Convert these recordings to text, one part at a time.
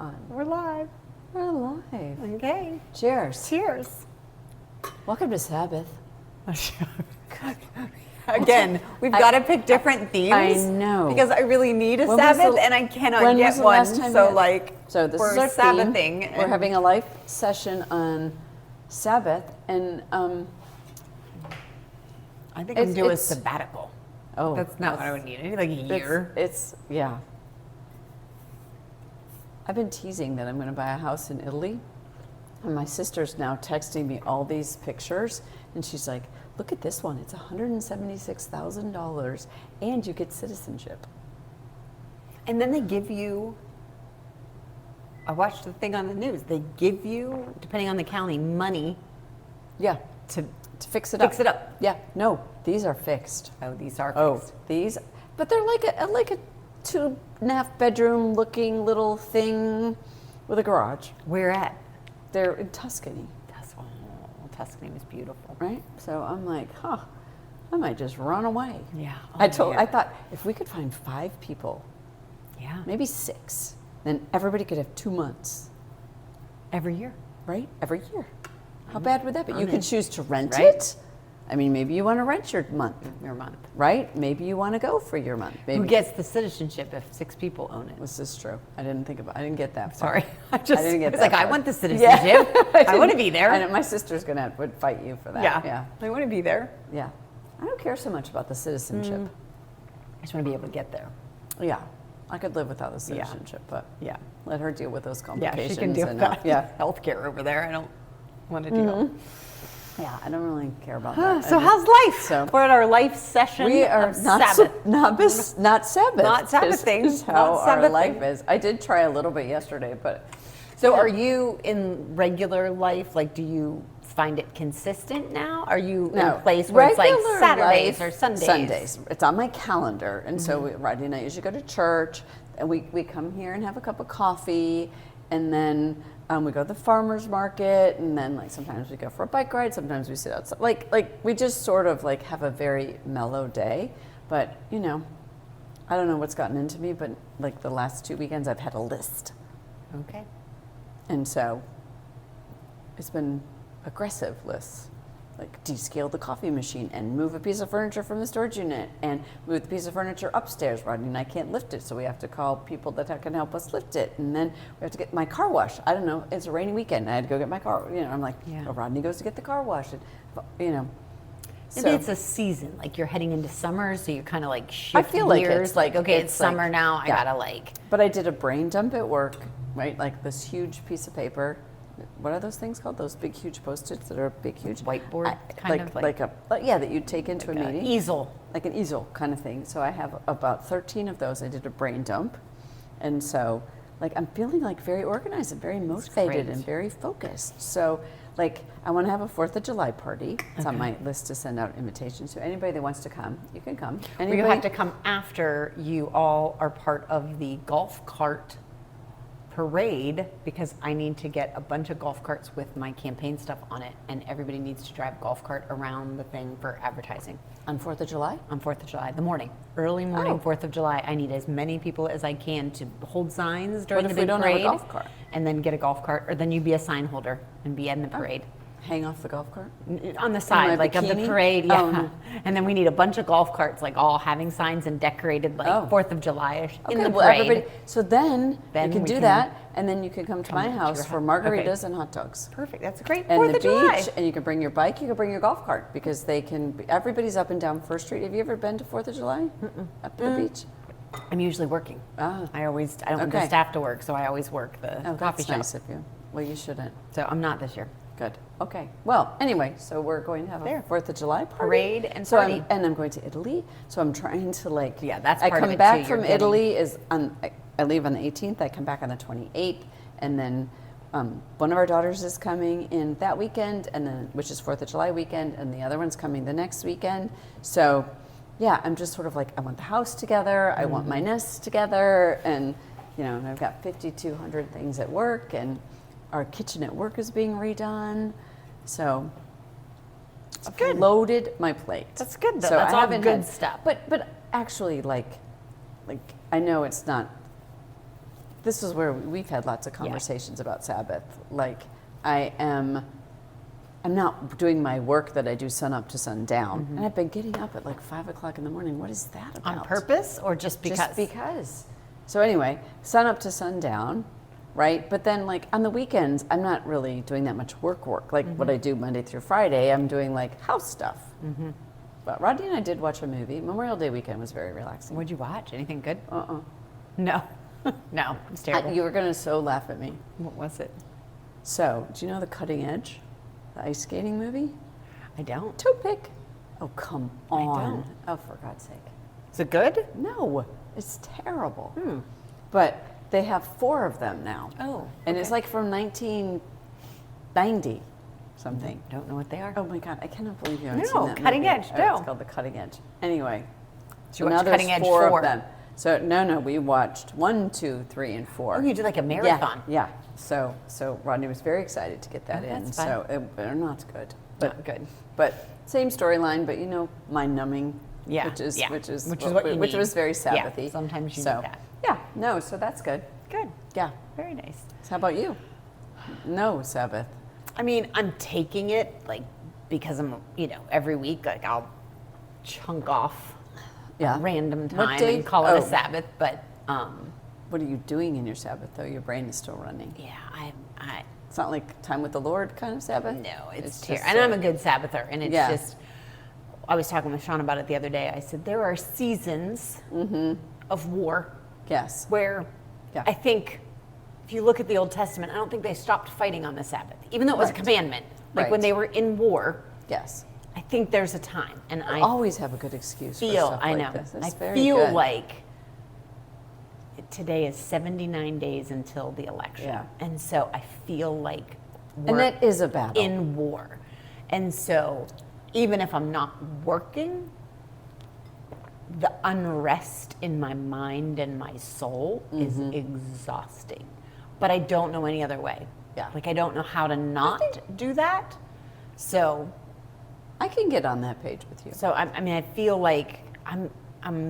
on. We're live. We're live. Okay. Cheers. Cheers. Welcome to Sabbath. Again, we've got to pick different themes. I know. Because I really need a When was Sabbath the- and I cannot when get was the one. last time So you- like, So this we're is our Sabbathing. theme. We're having a live session on Sabbath, and I think I'm doing a it's- sabbatical. oh, That's not what I would need. I need like a year. It's yeah. I've been teasing that I'm going to buy a house in Italy, and my sister's now texting me all these pictures, and she's like, "Look at this one. It's $176,000, and you get citizenship." And then they give you, I watched the thing on the news, they give you, depending on the county, money Yeah, to fix it up. fix it up. Yeah, no, these are fixed. Oh, these are Oh, fixed. these, but they're like a 2.5 bedroom looking little thing with a garage. Where at? They're in Tuscany, Tuscany was beautiful. right? So I'm like, I might just run away. Yeah. I thought if we could find 5 people, Yeah. maybe 6, then everybody could have 2 months, Every year. right? Every year. How bad would that be? You I'm can in. choose to rent Right. it. I mean, maybe you want to rent your month, Your month. right? Maybe you want to go for your month. Maybe. Who gets the citizenship if 6 people own it? This is true. I didn't get that far. Sorry. I didn't get was that like, I far. want the citizenship. I want to be there. I know, my sister's would fight you for that. Yeah. I want to be there. Yeah. I don't care so much about the citizenship. I just want to be able to get there. Yeah. I could live without the citizenship, but Yeah. let her deal with those Yeah, complications. she can deal with that. Yeah. Healthcare over there. I don't want to deal. Yeah, I don't really care about that. So I how's life? So- We're at our life session. we are of not Sabbath. not Sabbath. Not Sabbathing. Is how Not our Sabbathing. life is. I did try a little bit yesterday, but So are you in regular life? Like, do you find it consistent now? Are you in a place where it's like Regular Saturdays life, or Sundays? Sundays. It's on my calendar. And so Rodney and I usually go to church, and we come here and have a cup of coffee, and then we go to the farmer's market, and then like sometimes we go for a bike ride, sometimes we sit outside. Like we just sort of like have a very mellow day. But, you know, I don't know what's gotten into me, but like the last 2 weekends I've had a list. Okay. And so it's been aggressive lists, like descale the coffee machine and move a piece of furniture from the storage unit and move the piece of furniture upstairs. Rodney and I can't lift it, so we have to call people that can help us lift it. And then we have to get my car washed. I don't know, it's a rainy weekend. I had to go get my car, you know, I'm like, Yeah. oh, Rodney goes to get the car washed. And, you know. Maybe So- it's a season, like you're heading into summer, so you're kind of like shift I feel like gears. it's Like, okay, it's it's like- summer now. I yeah. gotta like. But I did a brain dump at work, right? Like this huge piece of paper. What are those things called? Those big, huge Post-its that are big, huge? Whiteboard, kind of like yeah, that you take into a an meeting. easel. Like an easel kind of thing. So I have about 13 of those. I did a brain dump. And so, like, I'm feeling like very organized and very motivated great. and very focused. So, like, I want to have a 4th of July party. It's on my list to send out invitations to anybody that wants to come. You can come. You have to come after you all are part of the golf cart parade, because I need to get a bunch of golf carts with my campaign stuff on it, and everybody needs to drive golf cart around the thing for advertising On 4th of July? on 4th of July, the morning, early morning, Oh. 4th of July. I need as many people as I can to hold signs during What the if we big don't have a parade, golf cart? and then get a golf cart, or then you be a sign holder and be in the parade. Hang off the golf cart? On the side, like of the bikini? parade, yeah. Oh, no. And then we need a bunch of golf carts, like all having signs and decorated, like Oh. 4th of July-ish in the well, parade. so then Then you can we do can that, and then you can come to my to your house for house. margaritas Okay. and hot dogs. Perfect. That's a great And 4th the of July. beach, and you can bring your bike, you can bring your golf cart, because they can, everybody's up and down First Street. Have you ever been to 4th of July? Up to the beach? I'm usually working. Ah. I don't want Okay. the staff to work, so I always work the Oh, coffee that's shop. nice of you. Well, you shouldn't. So I'm not this year. Good. Okay. Well, anyway, so we're going to have There. a 4th of July party. Parade and so party. I'm going to Italy. So I'm trying to like. Yeah, that's I part of come it, back too. You're from getting- Italy is on. I leave on the 18th. I come back on the 28th, and then one of our daughters is coming in that weekend, and then which is 4th of July weekend, and the other one's coming the next weekend. So, yeah, I'm just sort of like I want the house together. I want my nest together, and you know, and I've got 5,200 things at work, and our kitchen at work is being redone. So I've good. loaded my plate. That's good, though. So That's I all haven't good had- stuff. But actually, like I know it's not this is where we've had lots of conversations about Sabbath. Like, I'm not doing my work that I do sun up to sundown, and I've been getting up at like 5 o'clock in the morning. What is that about? On purpose or just because? Just because. So anyway, sun up to sundown, right? But then like on the weekends, I'm not really doing that much work. Like what I do Monday through Friday, I'm doing like house stuff. But Rodney and I did watch a movie. Memorial Day weekend was very relaxing. What'd you watch? Anything good? No. No, it's terrible. You were going to so laugh at me. What was it? So, do you know The Cutting Edge? The ice skating movie? I don't. Toe pick. Oh, come on. don't. Oh, for God's sake. Is it good? No, it's terrible. But they have 4 of them now. Oh, And it's okay. like from 1990 something. Don't know what they are. Oh my God, I cannot believe you haven't No, seen that Cutting movie. Edge, Oh, no. It's called The Cutting Edge. Anyway. So you now watched there's Cutting Edge 4 4. of them. So no, we watched 1, 2, 3, and 4. Oh, you did like a marathon. Yeah. So Rodney was very excited to get that in. that's fun. So they're not good. But Not good. But same storyline, but mind numbing. Yeah, Which is yeah. which is Which is what you which need. was very Yeah, Sabbathy. sometimes you so, need that. Yeah. No. So that's good. Good. Yeah. Very nice. So how about you? No Sabbath. I mean, I'm taking it like because I'm, every week like I'll chunk off Yeah. a random What time day- and call it oh. a Sabbath, but What are you doing in your Sabbath though? Your brain is still running. yeah, It's not like time with the Lord kind of Sabbath. no, it's just terrible. And I'm a good Sabbather, and it's Yeah. just. I was talking with Sean about it the other day. I said there are seasons of war Yes. where Yeah. I think if you look at the Old Testament, I don't think they stopped fighting on the Sabbath, even though it was a Right. commandment. Like when Right. they were in war, Yes. I think there's a time, and I always have a good excuse for feel stuff I like know this. I That's very feel good. like today is 79 days until the election, Yeah. and so I feel like And we're that is a battle. in war, and so even if I'm not working, the unrest in my mind and my soul is exhausting. But I don't know any other way. Yeah. Like I don't know how to not do that. So I can get on that page with you. I mean, I feel like I'm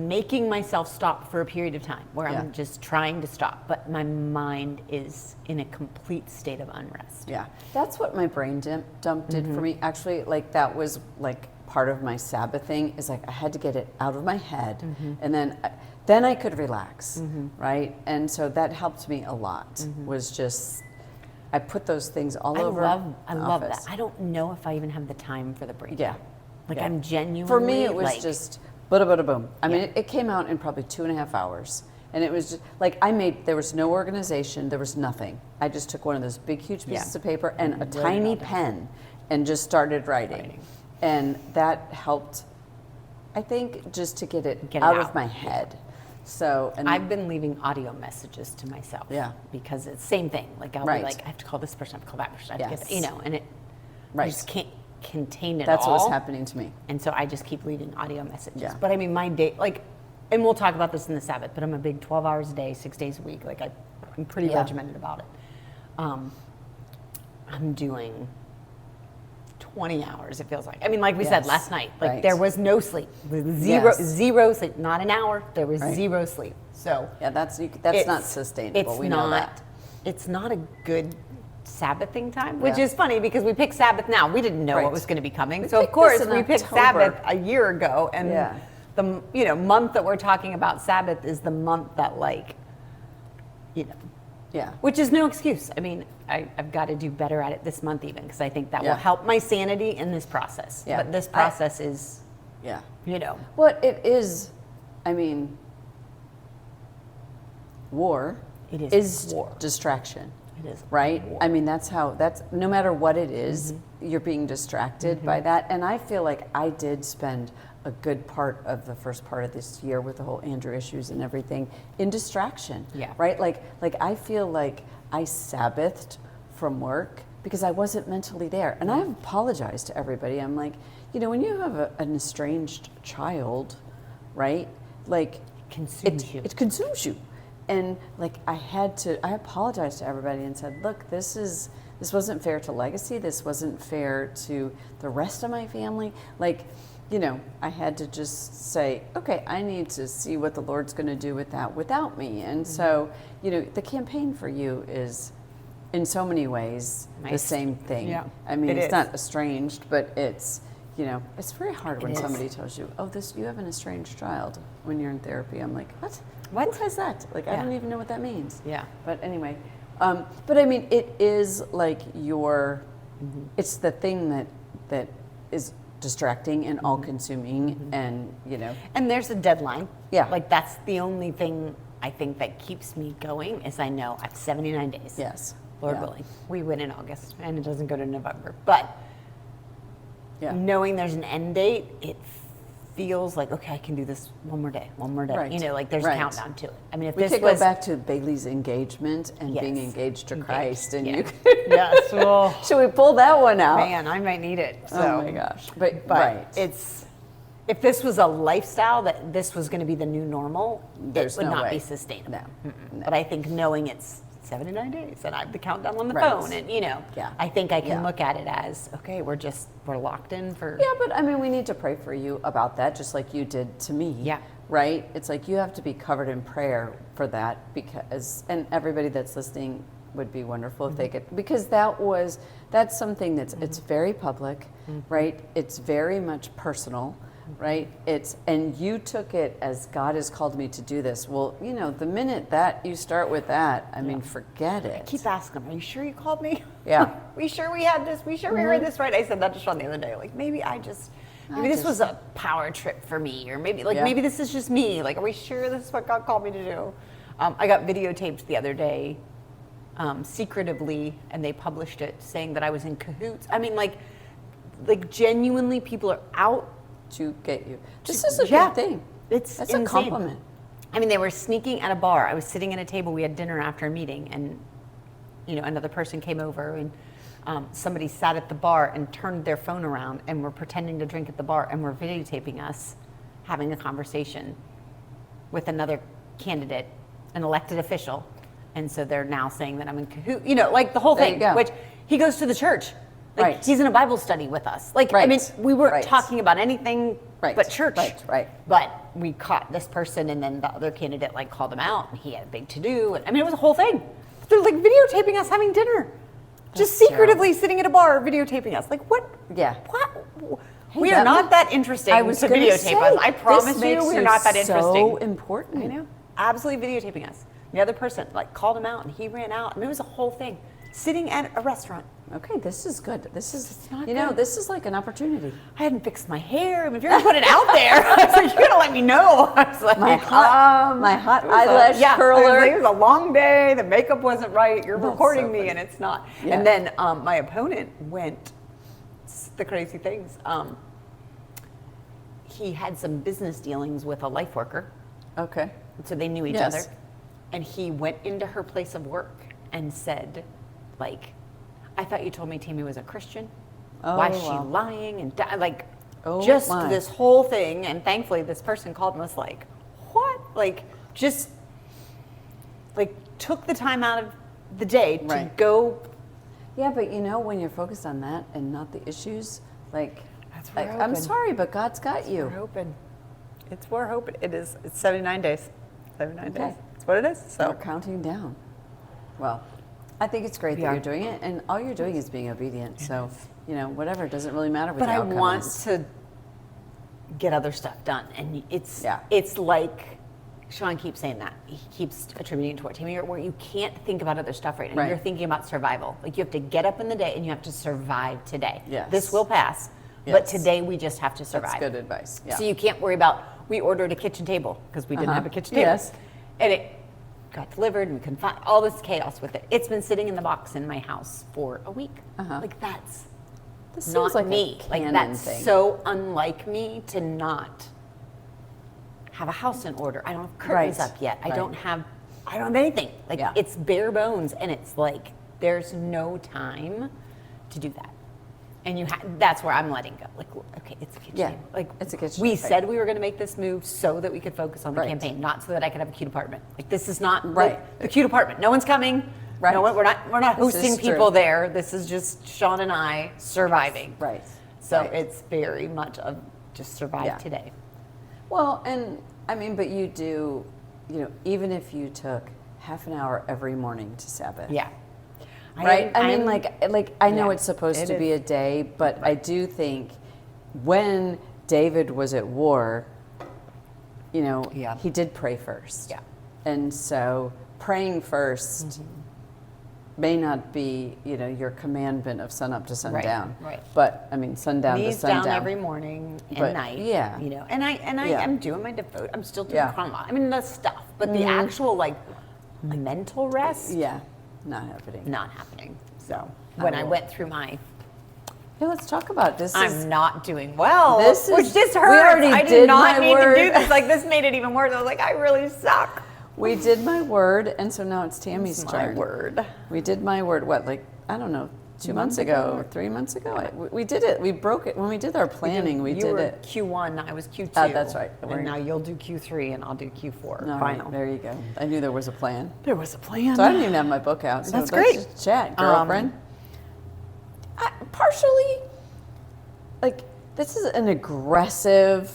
making myself stop for a period of time where Yeah. I'm just trying to stop, but my mind is in a complete state of unrest. Yeah, that's what my brain dump did for me. Actually, like that was like part of my Sabbath thing. Is like I had to get it out of my head, and then I could relax, right? And so that helped me a lot. Was just I put those things all over. I the love office. that. I don't know if I even have the time for the break. Yeah, Like yeah. I'm genuinely For me, it was like, just bada bada boom. I mean, Yeah. it came out in probably 2.5 hours. And it was just like there was no organization, there was nothing. I just took one of those big, huge pieces Yeah. of paper and a Wrote it tiny all down. pen and just started writing. And that helped, I think, just to get it Get it out out. of my head. So, and I've been leaving audio messages to myself. Yeah. Because it's same thing. Like I'll Right. be like, I have to call this person, I have to call that person, I have Yes. to get, and I Right. just can't contain it that's all. what was happening to me. And so I just keep leaving audio messages. Yeah. But I mean, my day, like, and we'll talk about this in the Sabbath, but I'm a big 12 hours a day, 6 days a week. Like, I'm pretty Yeah. regimented about it. I'm doing 20 hours, it feels like. I mean, like we said Yes. last night, like, Right. there was no sleep. Yes. Zero sleep. Not an hour. There was Right. zero sleep. So Yeah, that's not it's- sustainable. It's we not, know that. It's not a good Sabbathing time, which Yeah. is funny because we picked Sabbath now. We didn't know Right. what was going to be coming. We So of picked course this in we picked October. Sabbath a year ago, and Yeah. the month that we're talking about Sabbath is the month that Yeah. which is no excuse. I mean, I've got to do better at it this month even because I think that Yeah. will help my sanity in this process. Yeah. But this process is, Yeah. What it is, I mean, war It is is war. distraction, It is right? war. I mean, that's no matter what it is, you're being distracted by that. And I feel like I did spend a good part of the first part of this year with the whole Andrew issues and everything in distraction, Yeah. right? Like I feel like I Sabbathed from work because I wasn't mentally there. And I've apologized to everybody. I'm like, when you have an estranged child, right? Like Consumes you. It consumes you. And like I apologized to everybody and said, look, this wasn't fair to Legacy. This wasn't fair to the rest of my family. Like you know, I had to just say, okay, I need to see what the Lord's going to do with that without me. And so, you know, the campaign for you is in so many ways the Nice. same thing. Yeah, I mean, it it's is. not estranged, but it's, you know, it's very hard when It is. somebody tells you, oh, you have an estranged child when you're in therapy. I'm like, what? What? Who has that? Like, I Yeah. don't even know what that means. Yeah. But anyway, but I mean, it is like it's the thing that is distracting and all-consuming, and you know, And there's a deadline. Yeah. Like that's the only thing I think that keeps me going is I know I have 79 days. yes, Lord yeah. willing. We win in August and it doesn't go to November. But Yeah. knowing there's an end date, it feels like, okay, I can do this one more day. Right. You know, like there's Right. a countdown to it. I mean, if We this could was go back to Bailey's engagement and being Yes. engaged to Engaged, Christ, and yeah. you. Yes. Well, Should we pull that one out? man, I might need it. So. Oh my gosh! But But it's if this was a lifestyle that this was going to be the new normal, There's it would no not way. be sustainable. No. But I think knowing it's 79 days and I have the countdown on the Right. phone, and you know, Yeah. I think I can Yeah. look at it as okay, we're locked in for. Yeah, but I mean, we need to pray for you about that, just like you did to me. Yeah. Right? It's like you have to be covered in prayer for that, because, and everybody that's listening would be wonderful if they could, because that's something it's very public, right? It's very much personal, right? And you took it as God has called me to do this. Well, you know, the minute that you start with that, I mean, forget it. Keep asking them, are you sure you called me? Yeah. We sure we had this? We sure we heard this right? I said that to Sean the other day. Like, maybe this was a power trip for me, or maybe Yeah. maybe this is just me. Like, are we sure this is what God called me to do? I got videotaped the other day, secretively, and they published it saying that I was in cahoots. I mean, like genuinely, people are out. To get you. This is a Yeah. good thing. It's That's insane. a compliment. I mean, they were sneaking at a bar. I was sitting at a table. We had dinner after a meeting, and you know, another person came over, and somebody sat at the bar and turned their phone around and were pretending to drink at the bar, and were videotaping us having a conversation with another candidate, an elected official, and so they're now saying that I'm in cahoot. You know, like the whole There thing. you go. Which he goes to the church. Like, Right. he's in a Bible study with us. Like, I Right. mean, we weren't Right. talking about anything Right. but church. Right. But we caught this person, and then the other candidate like called him out, and he had a big to do. And I mean, it was a whole thing. They're like videotaping us having dinner, just That's secretively sitting at a bar videotaping us. Like what? Yeah. What? Hey, we are that not might- that interesting I was to gonna videotape say, us. I this promise you, makes we're not that interesting. So important. I know. Absolutely videotaping us. The other person like called him out, and he ran out. I mean, it was a whole thing. Sitting at a restaurant. Okay, this is good. This is, not you know, good. this is like an opportunity. I hadn't fixed my hair. I mean, if you're gonna put it out there, I was like, you gotta let me know. I was like, My hot it was eyelash I was curler. like, it was a long day. The makeup wasn't right. You're That's recording so me, funny. and it's not. Yeah. And then my opponent went the crazy things. He had some business dealings with a life worker, Okay. so they knew each Yes. other. And he went into her place of work and said, like, I thought you told me Tammy was a Christian. Why is she wow. lying? And like, Oh, just my. this whole thing. And thankfully, this person called and was like, what? Like, just like took the time out of the day to Right. go. Yeah, but you know, when you're focused on that and not the issues, like, That's what we're I'm hoping. sorry, but God's got We're you. hoping. We're hoping. It's 79 days. 79 Okay. days. That's what it is. We're So counting down. Well, I think it's great We that are. you're doing it, and all you're doing is being obedient. So, you know, whatever, it doesn't really matter what but the I outcome want is. to get other stuff done, and Yeah. it's like Sean keeps saying that he keeps attributing it to Tammy, where you can't think about other stuff right now. Right. You're thinking about survival. Like you have to get up in the day and you have to survive today. Yes. This will pass, but Yes. today we just have to survive. That's good advice. Yeah. So you can't worry about. We ordered a kitchen table because we didn't have a kitchen table. Yes. And it got delivered, and we couldn't find all this chaos with it. It's been sitting in the box in my house for a week. Like that's This seems not like a me. Like canon that's thing. so unlike me to not have a house in order. I don't have curtains Right. up yet. I Right. don't have anything. Like Yeah. it's bare bones, and it's like there's no time to do that. And that's where I'm letting go. Like, okay, it's a kitchen Yeah, table. Like it's a kitchen We table. said we were going to make this move so that we could focus on the Right. campaign, not so that I could have a cute apartment. Like this is not Right. like, the cute apartment. No one's coming. Right. No one, we're not This is hosting true. people there. This is just Sean and I surviving. Right. So Right. it's very much a just survive Yeah. today. Well, and I mean, but you do, even if you took half an hour every morning to Sabbath. Yeah. Right? I mean, I'm- like I know Yeah, it's supposed it to be is. a day, but I do think when David was at war, Yeah. he did pray first. Yeah. And so praying first may not be, your commandment of sun up to sundown. right. But I mean, sundown Knees to sundown. down every morning and But, night. yeah. And I Yeah. am doing my devote. I'm still doing Yeah. chronology. I mean, the stuff, but the actual like mental rest, Yeah, not happening. not happening. So I when I will- went through my, Yeah, let's talk about this. I'm not doing well. This which is- just we hurts. already I did did not my need word. to do this. Like this made it even worse. I was like, I really suck. We did my word, and so now it's Tammy's My turn. word. We did my word. What, like I don't know, 2 months ago, 3 months ago? We did it. We broke it when we did our planning. We you did were it. Q1, I was Q2. that's right. And now you'll do Q3 and I'll do Q4. All Final. right, there you go. I knew there was a plan. There was a plan. So I don't even have my book out. So That's let's great. just chat, girlfriend. Partially, like this is an aggressive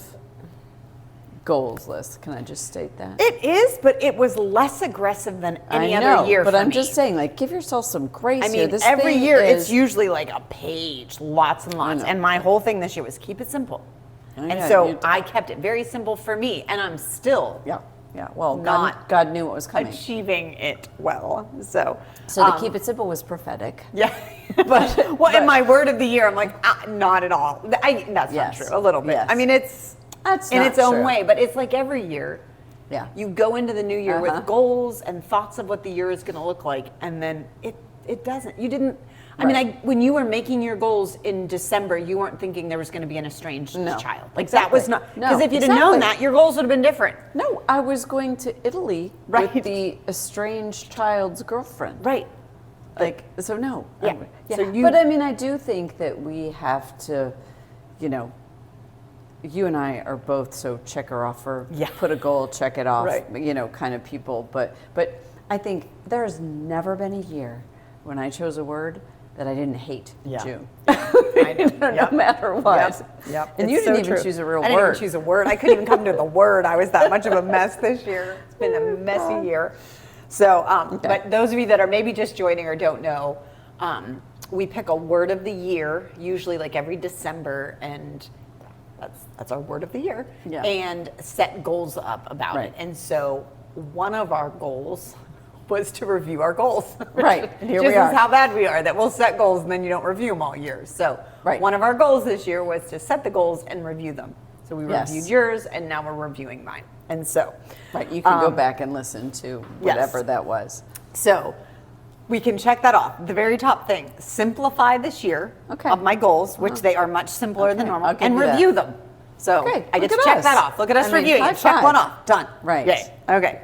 goals list. Can I just state that? It is, but it was less aggressive than any I know, other year but for I'm me. just saying, like, give yourself some grace I here. mean, This every thing year is, it's usually like a page, lots and lots. know. And my whole thing this year was keep it simple. Oh, And yeah, so you- I kept it very simple for me, and I'm still Yeah, yeah. Well, Not God knew what was coming. achieving it well. So, So to keep it simple was prophetic. yeah. But well, in my word of the year, I'm like, not at all. That's Yes. not true. A little bit. Yes. I mean, it's That's in not its own true. way, but it's like every year. Yeah. You go into the new year Uh-huh. with goals and thoughts of what the year is going to look like, and then it doesn't. You didn't. I mean, Right. when you were making your goals in December, you weren't thinking there was going to be an estranged No. child. Like that was not. No, Because if you'd have known exactly. that, your goals would have been different. No, I was going to Italy Right. with the estranged child's girlfriend. Right. Like, so no. Yeah. Yeah. So you- But I mean, I do think that we have to, you and I are both so checker offer, Yeah. put a goal, check it off, Right. kind of people. But I think there's never been a year when I chose a word that I didn't hate Yeah. June. I know. No Yep. matter what. Yep. And you It's didn't so even true. choose a real I didn't word. even choose a word. I couldn't even come to the word. I was that much of a mess this year. It's been a messy year. So, Okay. but those of you that are maybe just joining or don't know, we pick a word of the year, usually like every December, and that's our word of the year, Yeah. and set goals up about Right. it. And so one of our goals was to review our goals. Right. Here we Just are. is how bad we are that we'll set goals and then you don't review them all year. So Right. one of our goals this year was to set the goals and review them. So we Yes. reviewed yours and now we're reviewing mine. And so, Right, you can go back and listen to yes. whatever that was. so we can check that off. The very top thing, simplify this year Okay. of my goals, which they are much simpler than Okay, normal, I'll give and you that. review them. So Okay, I get look to at check us. that off. Look at us I mean, reviewing. high Check five. one off. Done. Right. Yay. Okay.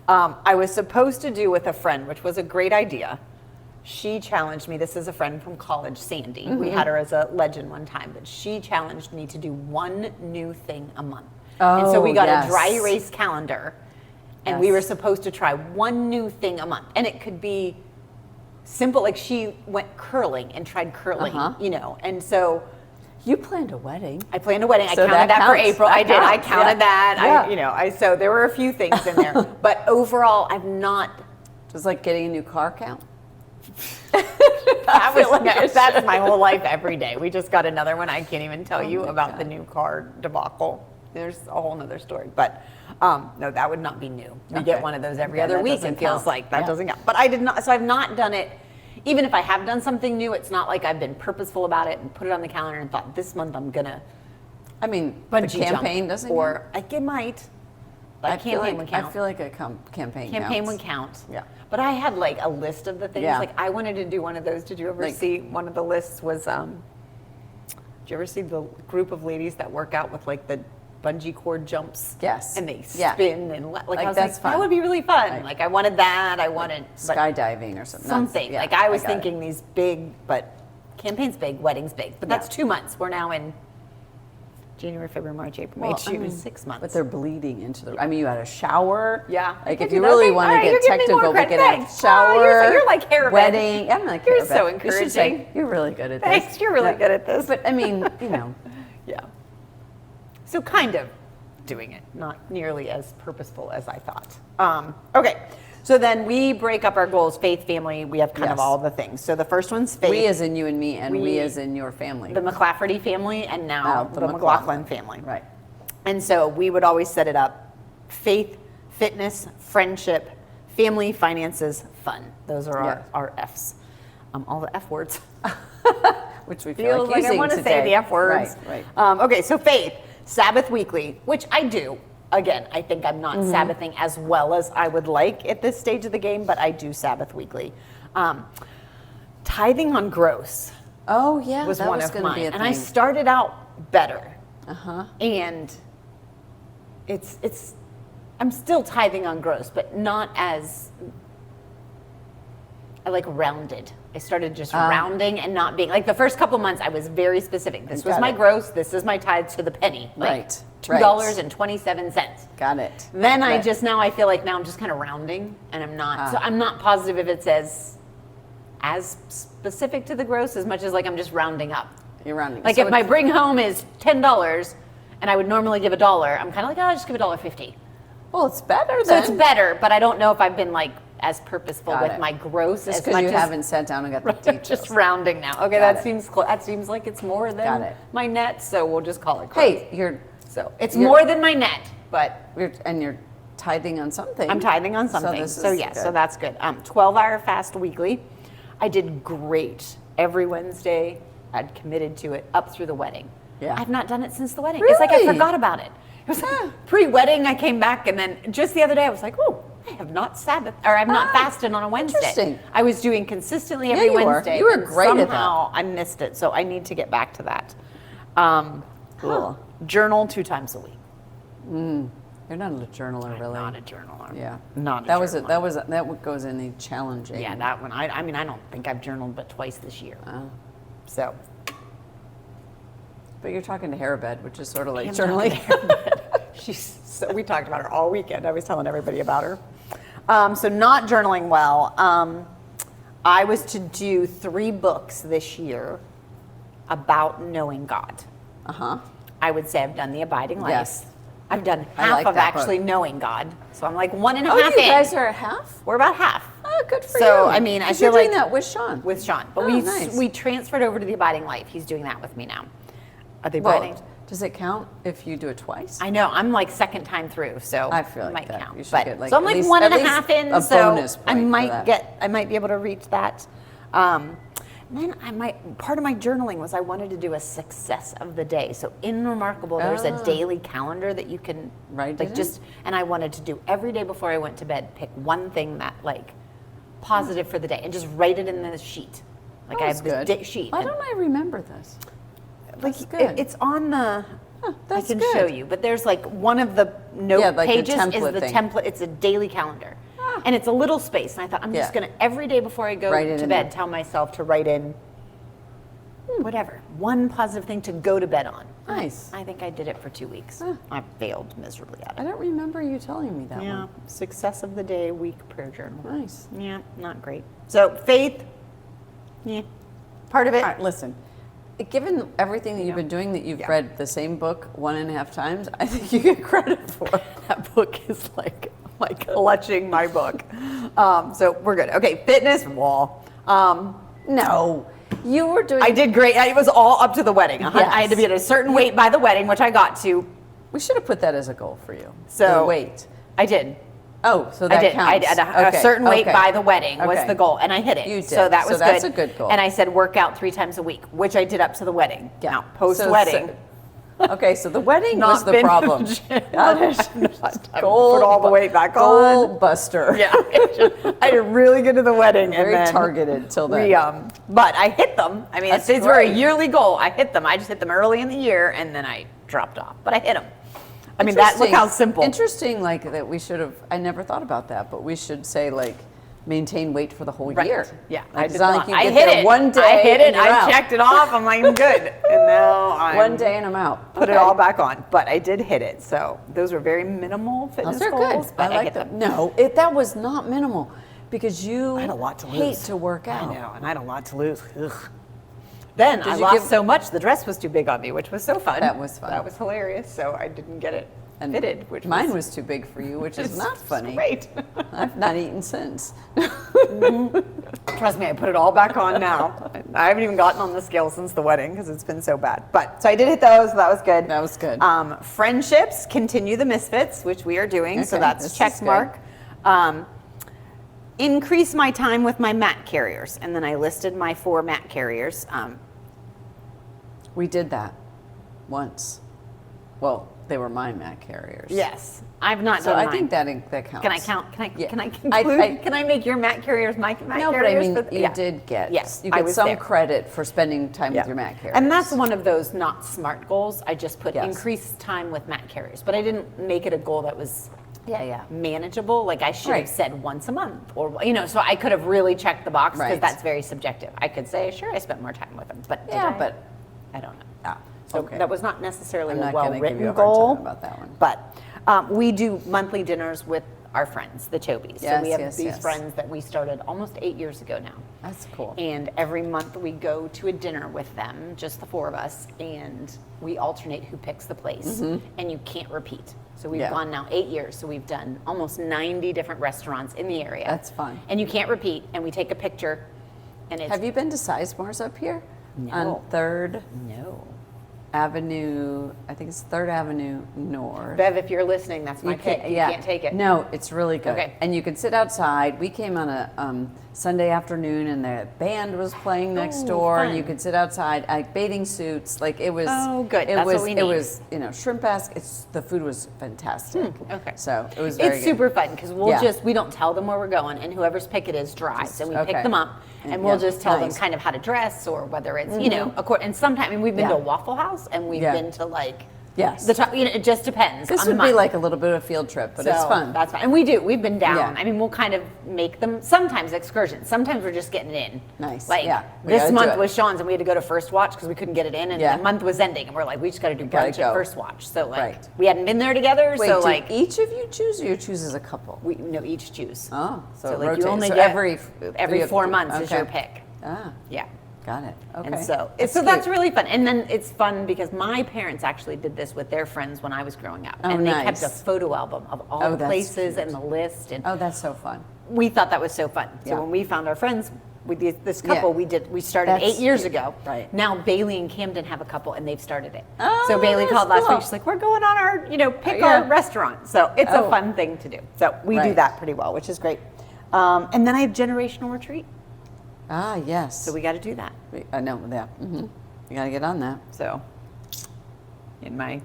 I was supposed to do with a friend, which was a great idea. She challenged me. This is a friend from college, Sandy. We Mm-hmm. had her as a legend one time, but she challenged me to do one new thing a month. And so we Oh, got yes. a dry erase calendar, and we Yes. were supposed to try one new thing a month. And it could be simple, like she went curling and tried curling, Uh-huh. and so You planned a wedding. I planned a wedding. I So counted that that for counts. April. That I did. I counts, counted yeah. that. Yeah. So there were a few things in there, but overall, I've not. Just like getting a new car count. That was feel like I that's my whole life every day. We just got another one. I can't even tell you about the new car debacle. There's a whole nother story, but no, that would not be new. We Okay. get one of those every Okay, other that week. doesn't It feels count. like that Yeah. doesn't count. But I did not. So I've not done it. Even if I have done something new, it's not like I've been purposeful about it and put it on the calendar and thought this month I'm gonna I mean, bungee the campaign jump. doesn't Or count? like it might. But I feel campaign like, would count. I feel like a campaign Campaign counts. would count. Yeah. But I had like a list of the things. Yeah. Like I wanted to do one of those. Did you ever Like- see one of the lists was did you ever see the group of ladies that work out with like the bungee cord jumps? Yes. And they Yeah. spin and like I was that's like, fun. that would be really fun. Right. Like I wanted that. I wanted but Skydiving or something. something. Yeah, like I was got it. thinking these big, but campaign's big, wedding's big. But that's Yeah. 2 months. We're now in January, February, March, April, May, Well, I June, mean, 6 months. But they're bleeding into the. I mean, you had a shower. Yeah. Like I if did you that. really Okay, want all to right, get you're giving me technical, more we credit. could have Thanks. shower. You're like Harriman. Wedding. I'm like You're Harriman. so You should say, encouraging. you're really good at this. Thanks. You're really Yeah. good at this. But I mean, yeah. So kind of doing it, not nearly as purposeful as I thought. Okay, so then we break up our goals, faith, family, we have kind of Yes. all the things. So the first one's faith. We as in you and me, and we We- as in your family. the McClafferty family, and now Oh, the McLaughlin McLaughlin. family. Right. And so we would always set it up: faith, fitness, friendship, family, finances, fun. Those are Yeah. our Fs. All the F words. Which we Feels feel like I using want to today. say the F words. Right. Okay, so faith, Sabbath weekly, which I do. Again, I think I'm not Sabbathing as well as I would like at this stage of the game, but I do Sabbath weekly. Tithing on gross Oh yeah, was that one was of going to mine, be a and thing. I started out better, Uh-huh. and it's I'm still tithing on gross, but not as I like rounded. I started just rounding and not being like the first couple months. I was very specific. This was Got my it. gross. This is my tithe to the penny. Like Right, $2.27. Got it. Then I Right. just now I feel like now I'm just kind of rounding, and I'm not. So I'm not positive if it says as specific to the gross as much as like I'm just rounding up. You're rounding. Like So if my it's- bring home is $10, and I would normally give $1, I'm kind of like, oh, I'll just give $1.50. well, it's better So then. it's better, but I don't know if I've been like as purposeful Got with it. my gross Just as because much you as haven't sat down and got the details. just rounding now. Okay, Got that it. seems like it's more Got than it. my net, so we'll just call it gross. Hey, you're So it's you're- more than my net, but you're tithing on something. I'm tithing on something. this So is yeah, good. so that's good. 12-hour fast weekly. I did great every Wednesday. I'd committed to it up through the wedding. Yeah. I've not done it since the wedding. It's like I Really? forgot about it. It was pre-wedding. I came back, and then just the other day I was like, oh, I have not Sabbath, or I've not fasted on a Wednesday. interesting. I was doing consistently every you were. Wednesday. You were and great at that. somehow I missed it, so I need to get back to that. Cool. Journal 2 times a week. You're not a journaler, really. Not a journaler. Yeah. Not a that was journaler. that goes in the challenging. Yeah, that one. I mean, I don't think I've journaled but twice this year. Oh. So But you're talking to Harabed, which is sort of like am journaling. we talked about her all weekend. I was telling everybody about her. So not journaling well. I was to do 3 books this year about knowing God. Uh-huh. I would say I've done The Abiding Life. Yes. I've done I half like of that book. actually knowing God. So I'm like 1 and a Oh, half you in. guys are at half? We're about half. Oh, good for you. So, I mean, I 'Cause feel you're doing like- that with Sean. With Sean. But Oh, nice. we transferred over to The Abiding Life. He's doing that with me now. Are they abiding? Well, does it count if you do it twice? I know. I'm like second time through, so I feel like it might that. count. You should But, get, like, so I'm at like least- 1 and at a half least in, a so bonus I point for might that. I might be able to reach that. Then part of my journaling was I wanted to do a success of the day. So in Remarkable, there's a daily calendar that you can Write like it in? just, and I wanted to do every day before I went to bed, pick one thing that like positive for the day and just write it in the sheet. Like I That's have this good. day sheet. Why and- don't I remember this? like That's good. it's on the that's I can good. show you, but there's like one of the note Yeah, like the pages is template the thing. template. It's a daily calendar, and it's a little space. And I thought I'm just Yeah. gonna every day before I go Write it to in bed there. tell myself to write in whatever one positive thing to go to bed on. Nice. I think I did it for 2 weeks. I failed miserably at I it. don't remember you telling me that Yeah, one. success of the day week prayer journal. Nice. Yeah, not great. So faith, yeah, part of it. All right, listen. Given everything that you've been doing, that you've Yeah. read the same book 1.5 times, I think you get credit for. That book is like clutching my book. So we're good. Okay, fitness wall. No, you were doing. I did great. It was all up to the wedding. I had to be at a certain weight by the wedding, which I got to. We should have put that as a goal for you. So- the weight. I did. Oh, so that I did. counts. I did. A Okay, certain weight okay. by the wedding was Okay. the goal, and I hit it. You did. So that So was that's good. a good goal. And I said work out 3 times a week, which I did up to the wedding. Yeah. Now post wedding. Okay, so the wedding Not was the been to problem. the gym. Got it. Put all the weight back goal on. buster. Yeah, I did really good to the wedding. Very and then targeted till then. but I hit them. I mean, That's these were a great. yearly goal. I hit them. I just hit them early in the year, and then I dropped off. But I hit them. I mean, look how simple. Interesting, like that we should have. I never thought about that, but we should say like maintain weight for the whole Right. year. Yeah, like, I it's did not not. like you I get hit there it. one day. I hit it. and you're I out. checked it off. I'm like, I'm good. And now I'm One day and I'm out. Put it Okay. all back on. But I did hit it. So those were very minimal fitness Those are goals. good. But I I like hit them. them. No, that was not minimal because you I had a lot to hate lose. to work out. I know, and I had a lot to lose. Ugh. Then Did I you lost give- so much, the dress was too big on me, which was so fun. That was fun. That was hilarious. So I didn't get it fitted, which mine was too big for you, which is not it's funny. Great. I've not eaten since. Trust me, I put it all back on now. I haven't even gotten on the scale since the wedding because it's been so bad. But so I did hit those. So that was good. That was good. Friendships, continue the misfits, which we are doing. So Okay, that's this is check good. mark. Increase my time with my mat carriers, and then I listed my 4 mat carriers. We did that once. Well, they were my mat carriers. Yes, I've not So done I mine. think that counts. Can I count? Can I? Yeah. Can I conclude? I- Can I make your mat carriers my mat No, but I carriers? mean, for- you yeah. did get. Yes, You I get was some there. credit for spending time Yeah. with your mat carriers. And that's one of those not SMART goals. I just put Yes. increase time with mat carriers, but I didn't make it a goal that was Yeah. manageable. Like I should Right. have said once a month, or so I could have really checked the box because Right. that's very subjective. I could say, sure, I spent more time with them, but did Yeah, I? but I don't know. ah, So okay. that was not necessarily I'm a not gonna give well-written you a hard goal. time about that one. But we do monthly dinners with our friends, the Chobies. So we Yes, have yes, these yes. friends that we started almost 8 years ago now. That's cool. And every month we go to a dinner with them, just the 4 of us, and we alternate who picks the place. And you can't repeat. So we've Mm-hmm. Yeah. gone now 8 years. So we've done almost 90 different restaurants in the area. That's fun. And you can't repeat. And we take a picture. And it's Have you been to Sizemore's up here? No. On 3rd no. Avenue, I think it's 3rd Avenue North. Bev, if you're listening, that's my pick. You can't take it. No, it's really good. Okay. And you can sit outside. We came on a Sunday afternoon, and the band was playing next Oh, door, and fun. you could sit outside, like bathing suits. Like it was. Oh, good. It That's what was. we It need. was. Shrimp baskets. The food was fantastic. Okay. So it was very It's good. super fun because we'll Yeah. we don't tell them where we're going, and whoever's pick it is drives, and we okay. pick them up, and And- we'll yeah, just tell them nice. kind of how to dress or whether it's and sometimes we've been Yeah. to a Waffle House and we've Yeah. been to like Yes. the top. It just depends. This on the would be month. like a little bit of a field trip, but it's So, fun. That's fine, and we've been down. Yeah. I mean, we'll kind of make them sometimes excursions. Sometimes we're just getting it in. Nice. Like Yeah, we this gotta do month it. was Sean's, and we had to go to First Watch because we couldn't get it in, and Yeah. the month was ending, and we're like, we just got to do Gotta brunch go. at First Watch. So like Right. we hadn't been there together, Wait, so do like each of you choose, or you choose as a couple? we each choose. Oh, so, So it like rotates. you only So get every every you- 4 months is okay. your pick. Ah, Yeah. got it. Okay. And so That's that's cute. really fun. And then it's fun because my parents actually did this with their friends when I was growing up. Oh, and they nice. kept a photo album of all Oh, the that's places cute. and the list. And Oh, that's so fun. we thought that was so fun. So Yeah. when we found our friends with this couple, Yeah. we started That's 8 years cute. ago. Right. Now Bailey and Camden have a couple and they've started it. Oh, so Bailey that's called last cool. week. She's like, we're going on our, pick Yeah. our restaurant. So it's a Oh. fun thing to do. So we do Right. that pretty well, which is great. And then I have generational retreat. Ah, yes. So we got to do that. I know that. You got to get on that. So in my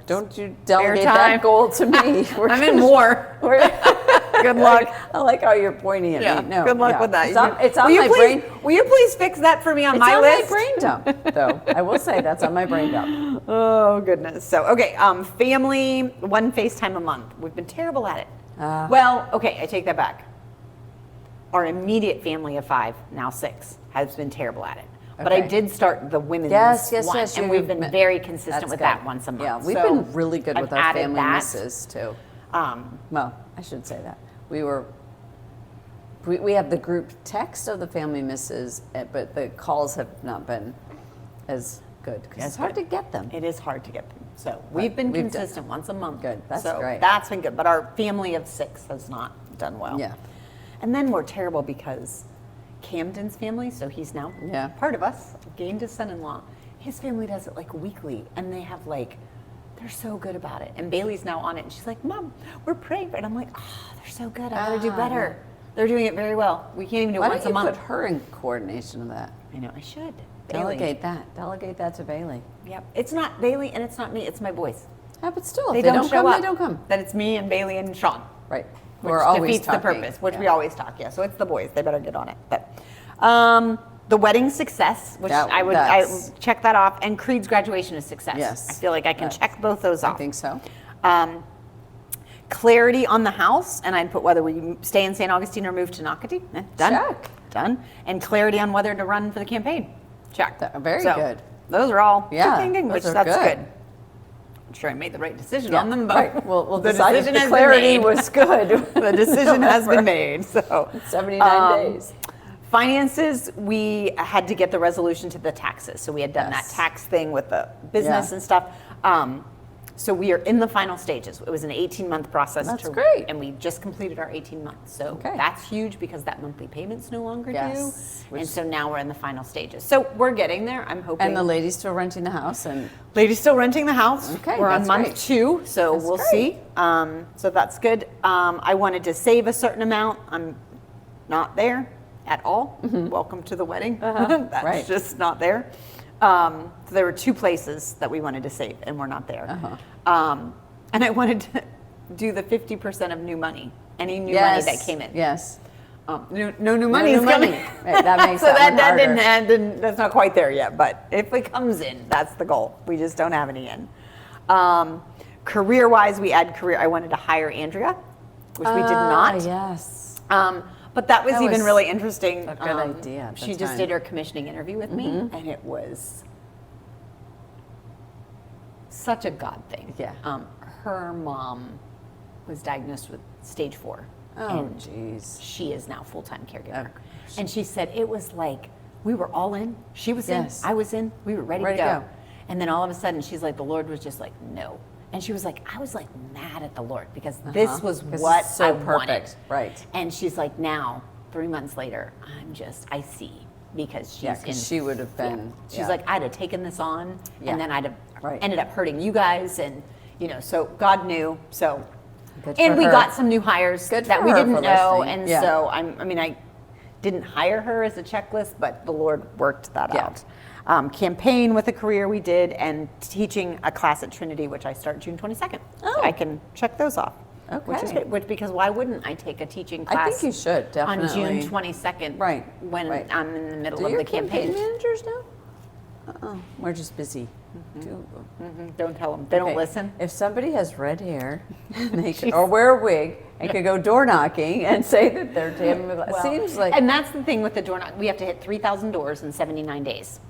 Don't you delegate time. that goal to me. I'm in war. Good luck. I like how you're pointing at Yeah. me. No, Good luck yeah. with that. It's on Will you my please- brain. Will you please fix that for me on It's my on list? my brain dump, though. I will say that's on my brain dump. Oh goodness. So okay, family, one FaceTime a month. We've been terrible at it. Well, okay, I take that back. Our immediate family of 5, now 6, has been terrible at it. But I Okay. did start the women's Yes, one, and you- we've been very consistent that's with good. that once a month. Yeah, we've So been really good with I've our added family that. misses too. Um, Well, I should say that we have the group text of the family misses, but the calls have not been as good because That's it's hard good. to get them. It is hard to get them. So we've been we've done- consistent once a month. Good. That's so great. That's been good. But our family of 6 has not done well. Yeah. And then we're terrible because Camden's family, so he's now Yeah. part of us, gained a son-in-law. His family does it like weekly, and they have they're so good about it. And Bailey's now on it, and she's like, Mom, we're praying. And I'm like, they're so good. I gotta do Ah, better. They're doing it very well. We can't even do it Why once don't a you month. put her in coordination of that? I know, I should. Delegate that. Delegate that to Bailey. Yep. It's not Bailey, and it's not me. It's my boys. Yeah, but still, They if they don't don't show come, up. they don't come. Then it's me and Bailey and Sean. Right. Which We're always defeats talking. the purpose, which we Yeah. always talk. Yeah, so it's the boys. They better get on it. But the wedding success, which I That's- check that off, and Creed's graduation is success. Yes. I feel like I can That's- check both those I off. think so. Clarity on the house, and I'd put whether we stay in St. Augustine or move to Nocatee. Done. Check. Done. And clarity on whether to run for the campaign. Check. Very So, good. Those are all Yeah, ding, ding, those which are that's good. good. I'm sure I made the right decision Yeah, on them, but right. We'll the decide if decision the has clarity been made. was good. The decision has been made. So 79 days. Finances, we had to get the resolution to the taxes. So we had done Yes. that tax thing with the business Yeah. and stuff. So we are in the final stages. It was an 18-month process. That's great. And we just completed our 18 months. So Okay. that's huge because that monthly payment's no longer Yes, due. which- And so now we're in the final stages. So we're getting there. I'm hoping. And the lady's still renting the house, and Lady's still renting the house. Okay, We're on that's month great. 2, so That's we'll great. see. So that's good. I wanted to save a certain amount. I'm not there at all. Welcome to the wedding. That's Right. just not there. So there were 2 places that we wanted to save, and we're not there. And I wanted to do the 50% of new money, any new money that came in. Yes. No new money is new money. coming. Right, that makes so that one harder. didn't, that's not quite there yet. But if it comes in, that's the goal. We just don't have any in. Career-wise, I wanted to hire Andrea, which we did not. Yes. But that was That even was really interesting. a good idea at the She just time. did her commissioning interview with me, and it was such a God thing. Yeah. Her mom was diagnosed with stage 4. Oh, and jeez. she is now full-time caregiver. Oh. And she said it was like we were all in. She was Yes. in. I was in. We were ready Ready to to go. go. And then all of a sudden, she's like, the Lord was just like, no. And she was like, I was like mad at the Lord because this was 'Cause what it's so I perfect. wanted. Right. And she's like, now, 3 months later, I see because she's Yeah, in. 'cause she would have been. She's yeah. like, I'd have taken this on, Yeah. and then I'd have Right. ended up hurting you guys, and so God knew. So, Good and for we her. got some new hires Good that for we her didn't for know, listening. and Yeah. so I didn't hire her as a checklist, but the Lord worked that Yeah. out. Campaign with a career we did, and teaching a class at Trinity, which I start June 22nd. So Oh. I can check those off. Which is Okay. great. Because why wouldn't I take a teaching I class? think you should, on definitely. June 22nd. Right, When right. I'm in the middle Do of your the campaign. managers know? We're just busy. Two of them. Don't tell them. They don't Okay, listen. If somebody has red hair, they could, or wear a wig and could go door knocking and say that they're Tammy McGlaughlin. Well, Seems like and that's the thing with the door knock. We have to hit 3,000 doors in 79 days.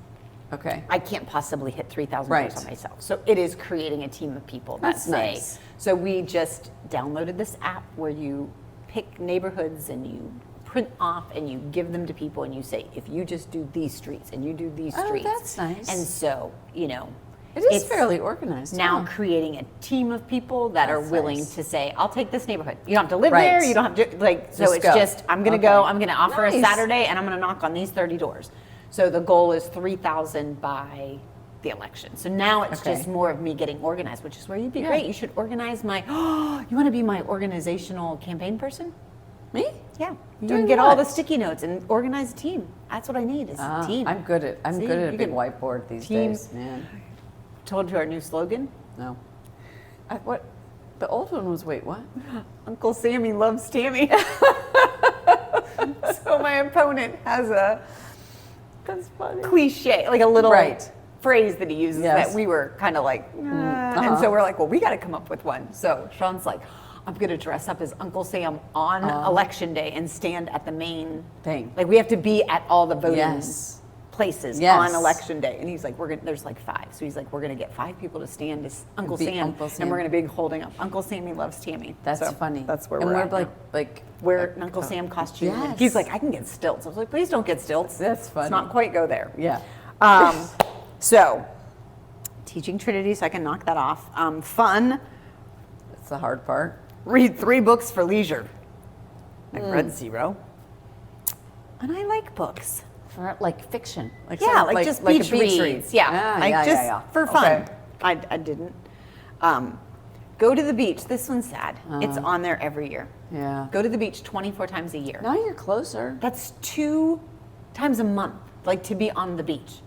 okay. I can't possibly hit 3,000 Right. doors on myself. So it is creating a team of people that That's say. nice. So we just downloaded this app where you pick neighborhoods and you print off and you give them to people and you say, if you just do these streets and you do these Oh, streets. that's nice. And so, It is it's fairly organized. now huh? creating a team of people that are That's willing nice. to say, I'll take this neighborhood. You don't have to live Right. there. You don't have to so Just it's go. just I'm going to go. Okay. I'm going to offer a Nice. Saturday, and I'm going to knock on these 30 doors. So the goal is 3,000 by the election. So now it's Okay. just more of me getting organized, which is where you'd be Yeah. great. You should organize my. You want to be my organizational campaign person? Me? Yeah, you Doing can get all what? the sticky notes and organize a team. That's what I need is a team. I'm good at See, a you big can- whiteboard these team- days, man. Told you our new slogan. No. What? The old one was wait what? Uncle Sammy loves Tammy. So my opponent has a That's funny. cliche, like a little Right. phrase that he uses Yes. that we were kind of like, and so we're like, well, we got to come up with one. So Sean's like, I'm going to dress up as Uncle Sam on election day and stand at the main Thing. Like we have to be at all the voting Yes. places Yes. on election day. And he's like, there's like 5. So he's like, we're going to get 5 people to stand as Uncle be Sam, Uncle Sam. and we're going to be holding up Uncle Sammy loves Tammy. That's So funny. That's where and we're we're at like now. Wear an Uncle Sam costume. And Yes. he's like, I can get stilts. I was like, please don't get stilts. That's funny. Let's not quite go there. Yeah. So, teaching Trinity, so I can knock that off. Fun, That's the hard part. read 3 books for leisure. I've Hmm. read 0. And I like books. For like fiction. Like Yeah, some- like just like a beach reads. Yeah, Ah, like yeah, just yeah. for fun. Okay. I didn't. Go to the beach. This one's sad. It's on there every year. Yeah. Go to the beach 24 times a year. Now you're closer. That's 2 times a month, like to be on the beach.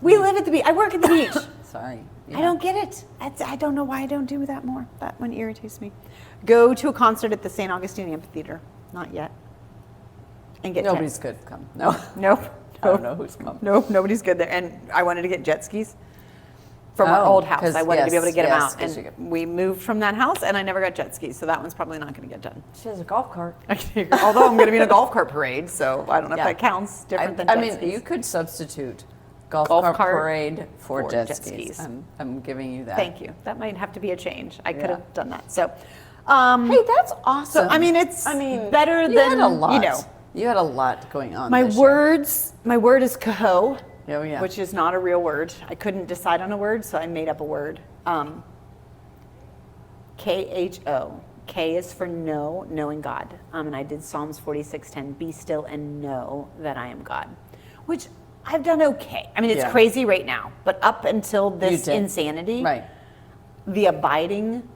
We live at the beach. I work at the beach. Sorry. I don't get it. I don't know why I don't do that more. That one irritates me. Go to a concert at the St. Augustine Amphitheater. Not yet. And get Nobody's jet- good come. No. Nope. I don't know who's come. Nope. Nobody's good there. And I wanted to get jet skis from our Oh, old house. 'cause I wanted to be able to get yes, them 'cause out. you And we moved from that house, and I never got jet skis. So that one's probably not going to get done. She has a golf cart. Although I'm going to be in a golf cart parade, so I don't know Yeah. if that counts. Different than I jet mean, skis. you could substitute golf Golf cart cart parade for for jet jet skis. skis. I'm giving you that. Thank you. That might have to be a change. I could Yeah. have done that. So, Hey, that's awesome. so I mean, it's I mean, better you than had a lot. you know. You had a lot going on. My this year. words, my word is kaho, Oh, yeah. which is not a real word. I couldn't decide on a word, so I made up a word. KHO. K is for know, knowing God. And I did Psalms 46:10, be still and know that I am God, which I've done okay. I mean, it's Yeah. crazy right now, but up until this did. insanity, Right. the abiding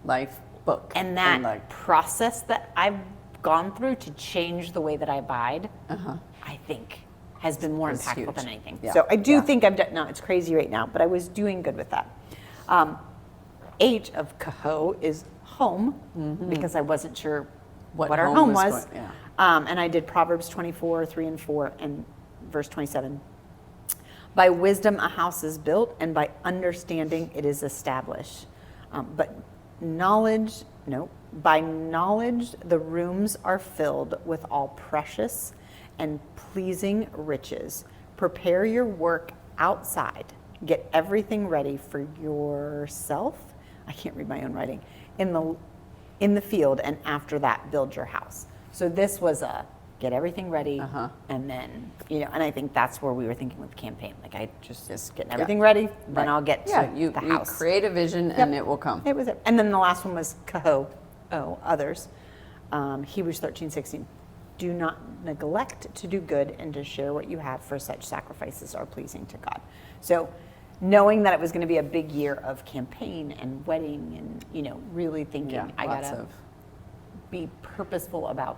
Life book. and that like, process that I've gone through to change the way that I abide, I think has been more It's impactful huge. than anything. Yeah. So I do Yeah. think I've done, no, it's crazy right now, but I was doing good with that. H of kaho is home, because I wasn't sure what our home was. going- yeah. And I did Proverbs 24:3-4, and verse 27. By wisdom a house is built, and by understanding it is established. But knowledge, no, by knowledge the rooms are filled with all precious and pleasing riches. Prepare your work outside. Get everything ready for yourself. I can't read my own writing. In the field, and after that build your house. So this was a get everything ready, and then, and I think that's where we were thinking with the campaign. Like I just getting everything ready, then Right. I'll get to you the house. create a vision Yep. and it will come. It was it. And then the last one was kaho, others. Hebrews 13:16. Do not neglect to do good and to share what you have, for such sacrifices are pleasing to God. So knowing that it was going to be a big year of campaign and wedding and, really thinking Yeah, I got lots to of- be purposeful about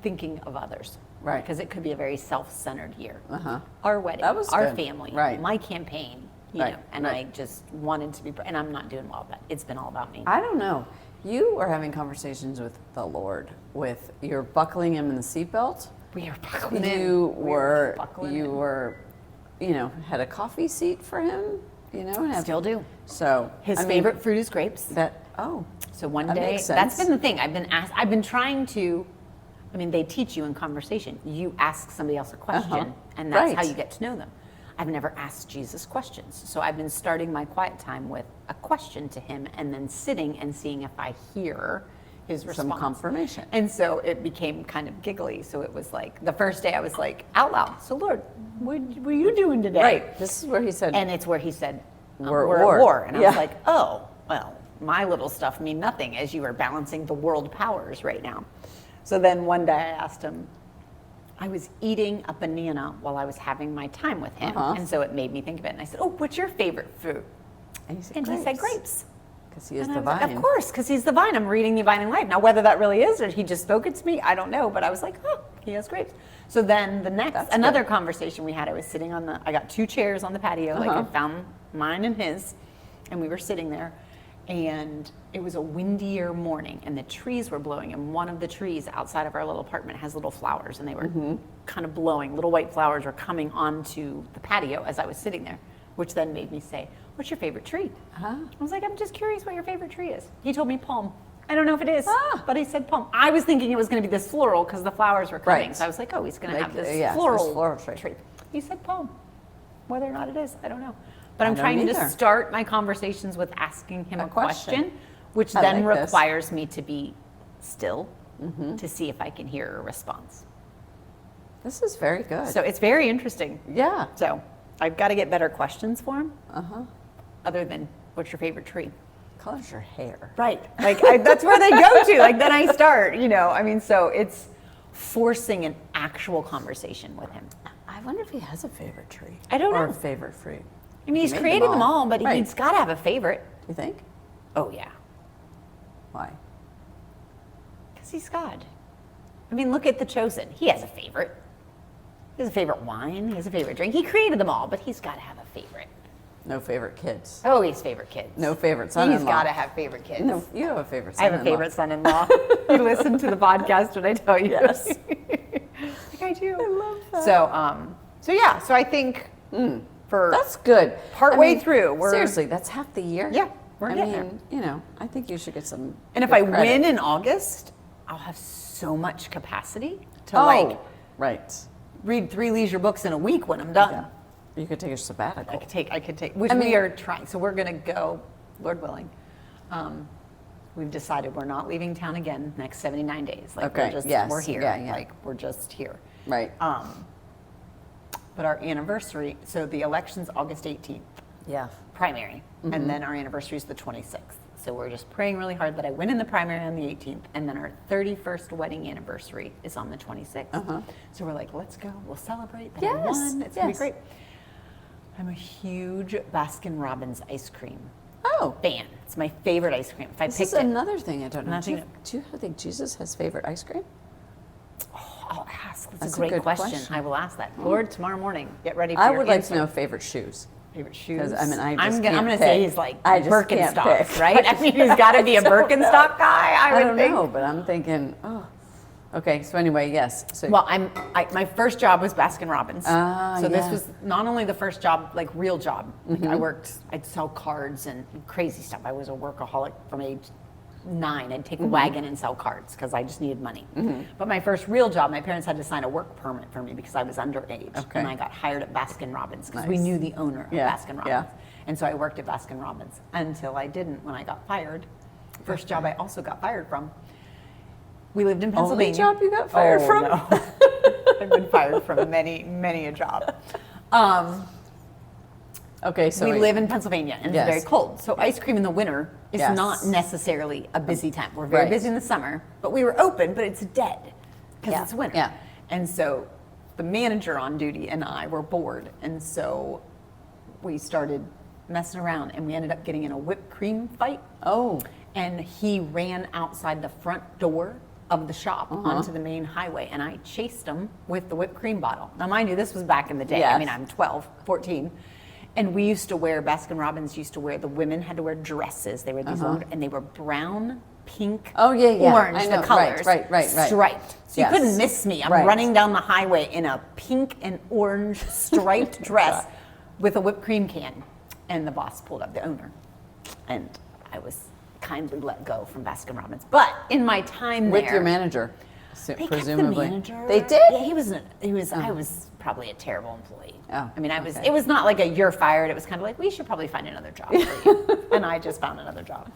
thinking of others. Right. Because it could be a very self-centered year. Uh-huh. Our wedding, That was our good. family, Right. my campaign, Right, and right. I just wanted to be, and I'm not doing well, but it's been all about me. I don't know. You were having conversations with the Lord. You're buckling him in the seatbelt. We are buckling in. You We are were, buckling you in. were, had a coffee seat for him. And Still do. So His I mean, favorite fruit is grapes. That So one that day, makes that's sense. been the thing. I've been trying to, they teach you in conversation. You ask somebody else a question, and that's how Right. you get to know them. I've never asked Jesus questions. So I've been starting my quiet time with a question to him, and then sitting and seeing if I hear his response. some confirmation. And so it became kind of giggly. So it was like, the first day I was like, out loud, so Lord, what were you doing today? Right. This is where he said, And it's where he said, We're we're at war." at war. And I Yeah. was like, oh, well, my little stuff mean nothing as you are balancing the world powers right now. So then one day I asked him, I was eating a banana while I was having my time with him. And so it made me think of it. And I said, oh, what's your favorite fruit? and he said, And he said grapes. because he is And the I was vine. like, of course, because he's the vine. I'm reading the Abiding Life. Now, whether that really is or he just spoke it to me, I don't know. But I was like, oh, he has grapes. So then That's another good. conversation we had, I was sitting I got 2 chairs on the patio. Like I found mine and his, and we were sitting there. And it was a windier morning, and the trees were blowing. And one of the trees outside of our little apartment has little flowers, and they were kind of blowing. Little white flowers were coming onto the patio as I was sitting there, which then made me say, what's your favorite tree? I was like, I'm just curious what your favorite tree is. He told me palm. I don't know if it is, but he said palm. I was thinking it was going to be this floral because the flowers were coming. Right. So I was like, oh, he's going to Like, have this yeah, this floral, floral tree. He said palm. Whether or not it is, I don't know. But I'm don't trying to either. start my conversations with asking him a question. which I then like this. requires me to be still to see if I can hear a response. This is very good. So it's very interesting. yeah. So I've got to get better questions for him. Other than, what's your favorite tree? Colors your hair. Right. Like that's where they go to. Like then I start, so it's forcing an actual conversation with him. I wonder if he has a favorite tree. I don't or know. a favorite fruit. I mean, he's made created them all, but Right. he's got to have a favorite. You think? Oh, yeah. Why? Because he's God. I mean, look at The Chosen. He has a favorite. He has a favorite wine. He has a favorite drink. He created them all, but he's got to have a favorite. No favorite kids. Oh, he's favorite kids. No favorite son-in-law. He's got to have favorite kids. No, you have a favorite I have son-in-law. a favorite son-in-law. You listen to the podcast when I tell you. Yes. Like I do. I love that. So yeah. So I think for That's good. Partway through, we're- seriously, that's half the year. Yeah, we're I getting mean, I think you should get some. and if good I credit. win in August, I'll have so much capacity to right. read 3 leisure books in a week when I'm done. Yeah. You could take a sabbatical. I could take, which I mean- we are trying. So we're going to go, Lord willing. we've decided we're not leaving town again next 79 days. Like Okay, yes, we're here. yeah. Like we're just here. Right. But our anniversary, so the election's August 18th, Yeah. primary, and then our anniversary is the 26th. So we're just praying really hard that I win in the primary on the 18th, and then our 31st wedding anniversary is on the 26th. So we're like, let's go. We'll celebrate that I Yes, won. It's gonna be yes. great. I'm a huge Baskin Robbins ice cream Oh, fan. It's my favorite ice cream. If I this picked is it, another thing I don't know. Nothing- Do you think Jesus has favorite ice cream? I'll ask. That's That's a a great good question. question. I will ask that. Lord, tomorrow morning, get ready for I your would like answer. to know favorite shoes. Favorite shoes? 'Cause, I mean, I I'm just gonna, I'm can't gonna say pick. he's like I just can't Birkenstocks, pick. right? I mean, he's got to be a Birkenstock guy. I I would don't think. know, but I'm thinking, oh. Okay, so anyway, yes. So Well, my first job was Baskin Robbins. Ah, so this yeah. was not only the first job, like real job. Like Mm-hmm. I'd sell cards and crazy stuff. I was a workaholic from age 9. I'd Mm-hmm. take a wagon and sell cards because I just needed money. But my first real job, my parents had to sign a work permit for me because I was underage. Okay. And I got hired at Baskin Robbins because we Nice. knew the owner of Yeah, Baskin Robbins. yeah. And so I worked at Baskin Robbins until I didn't when I got fired. First job I also got fired from. We lived in Only Pennsylvania. job you got fired from? No. I've been fired from many a job. okay, so We wait. live in Pennsylvania and Yes. it's very cold. So ice cream in the winter is Yes. not necessarily a busy time. We're very Right. busy in the summer, but we were open, but it's dead because Yeah. it's winter. Yeah. And so the manager on duty and I were bored. And so we started messing around and we ended up getting in a whipped cream fight. Oh, And he ran outside the front door of the shop onto the main highway, and I chased him with the whipped cream bottle. Now, mind you, this was back in the day. I Yes. mean, I'm 12, 14. And we used to wear, Baskin Robbins used to wear, the women had to wear dresses. They were these long, and they were brown, pink, Oh, yeah, yeah. orange, I the know. Right, colors. right. Striped. So Yes. you couldn't miss me. I'm Right. running down the highway in a pink and orange striped dress with a whipped cream can. And the boss pulled up, the owner. And I was kindly let go from Baskin Robbins. But in my time with there, your manager, so- they presumably. kept the manager. They did? Yeah, he was. I was probably a terrible employee. Oh, I mean, I was. okay. It was not like a you're fired. It was kind of like we should probably find another job for you. And I just found another job.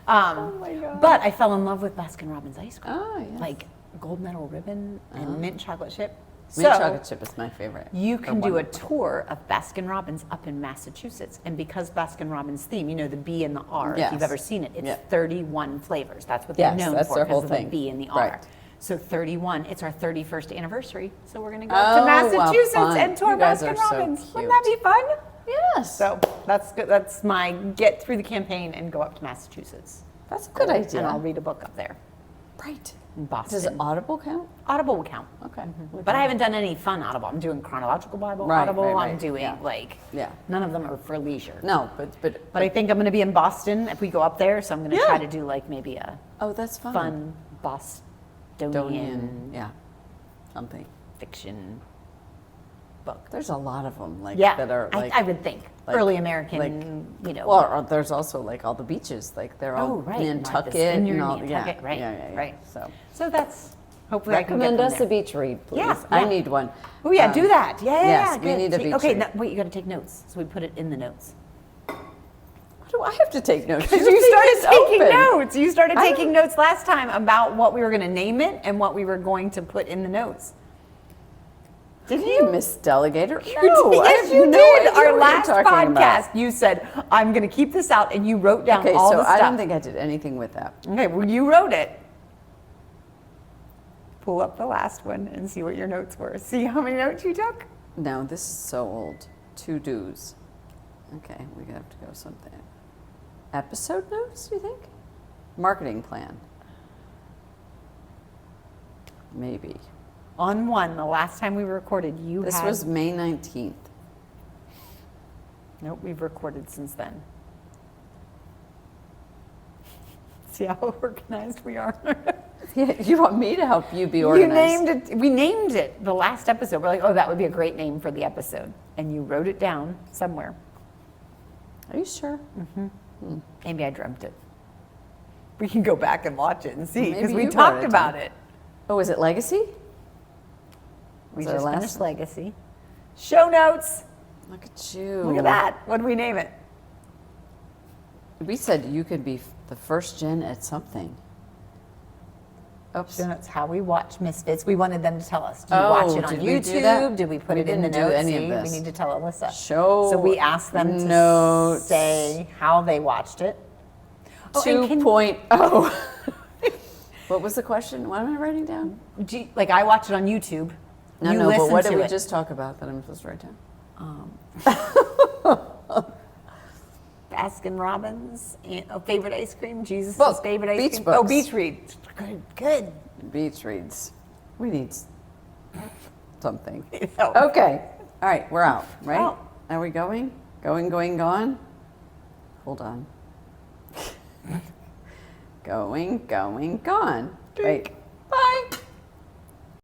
my God. But I fell in love with Baskin Robbins ice cream. Oh, yes. Like gold medal ribbon and mint chocolate chip. Mint So, chocolate chip is my favorite. you They're can do a wonderful. tour of Baskin Robbins up in Massachusetts. And because Baskin Robbins theme, you know, the B and the R, if Yes. you've ever seen it, it's Yeah. 31 flavors. That's what Yes, they're known that's for their because whole of thing. the B and the R. Right. So 31, it's our 31st anniversary. So we're going to go Oh, up to well, Massachusetts fun. and tour You guys Baskin are so Robbins. cute. Wouldn't that be fun? Yes. So that's good. That's my get through the campaign and go up to Massachusetts. That's a good idea. And I'll read a book up there Right. in Boston. Does Audible count? Audible will count. Okay. But I haven't done any fun Audible. I'm doing chronological Bible Right, Audible. right, I'm right. doing Yeah. none of them are for leisure. No, but But I think I'm going to be in Boston if we go up there. So I'm going to Yeah. try to do like maybe a oh, that's fun. fun Bostonian yeah, something. fiction book. There's a lot of them like Yeah, that are like. I would think like- early American. like- Well, there's also like all the beaches, like they're all oh right, Nantucket Vineyard, and all. Nantucket, right, yeah. right. So So that's hopefully recommend I us can a get them beach read, please. Yeah, I yeah. need one. Oh yeah, do that. Yeah, yes, yeah. we need a beach Okay, read. now, wait, you got to take notes. So we put it in the notes. Why do I have to take notes? Because Your you thing started is taking open. notes. You started I taking notes last time about what we were going to name it and what we were going to put in the notes. Did You you? Miss Delegator? You No, did. I Yes, have you no did. idea Our what last you're talking podcast, about. you said, I'm going to keep this out, and you wrote down Okay, all so the I stuff. don't think I did anything with that. Okay, well, you wrote it. Pull up the last one and see what your notes were. See how many notes you took? No, this is so old. To do's. Okay, we have to go something. Episode notes, you think? Marketing plan. Maybe. On one, the last time we recorded, you This had... was May 19th. Nope, we've recorded since then. See how organized we are? Yeah, you want me to help you be organized? You named it. We named it the last episode. We're like, oh, that would be a great name for the episode. And you wrote it down somewhere. Are you sure? Maybe I dreamt it. We can go back and watch it and see Maybe because we you wrote talked it about down. it. Oh, is it Legacy? We Was it just last finished one? Legacy. Show notes. Look at you. Look at that. What did we name it? We said you could be The first gen at something. Oops. So that's how we watch Misfits. We wanted them to tell us. Did you watch it on did we do that? YouTube? Did we put We it in the didn't do notes? any of See, this. we need to tell Alyssa. Show So we asked them to notes. say how they watched it. Oh, and can- 2.0. What was the question? What am I writing down? Like I watch it on YouTube. No, you no, but listen what did to we it. just talk about that I'm supposed to write down? Baskin Robbins, favorite ice cream, Jesus' Book. favorite ice Beach cream. books. Oh, beach read. Good, good. Beach reads. We need something. So, Okay. All right, we're out, right? Out. Are we going? Going, gone? Hold on. going, gone. Wait. Bye.